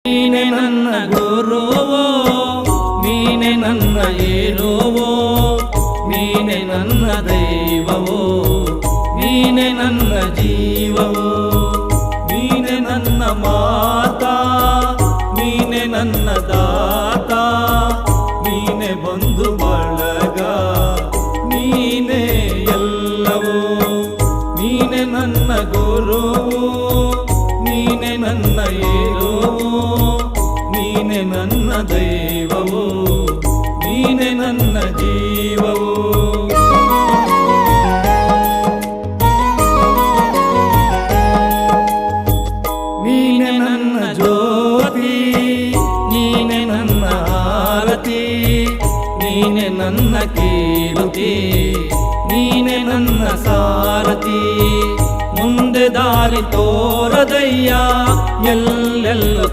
ನೀನೆ ನನ್ನ ಗುರುವೋ, ನೀನೆ ನನ್ನ ಏರುವೋ, ನೀನೆ ನನ್ನ ದೈವವೋ, ನೀನೆ ನನ್ನ ಜೀವವೋ, ನೀನೆ ನನ್ನ ಮಾತಾ, ನೀನೆ ನನ್ನ ದಾತ, ನೀನೆ ಬಂಧು ಬಳಗ, ನೀನೆ ಎಲ್ಲವೋ. ನೀನೆ ನನ್ನ ಗುರುವೋ, ನೀನೆ ನನ್ನ ಏರುವೋ, ನೀನೆ ನನ್ನ ದೈವವೋ, ನೀನೆ ನನ್ನ ಜೀವವೋ. ನೀನೆ ನನ್ನ ಜ್ಯೋತಿ, ನೀನೆ ನನ್ನ ಆರತಿ, ನೀನೆ ನನ್ನ ಕೀರ್ತಿ, ನೀನೆ ನನ್ನ ಸಾರಥಿ. ಮುಂದೆ ದಾರಿ ತೋರದಯ್ಯ, ಎಲ್ಲೆಲ್ಲೂ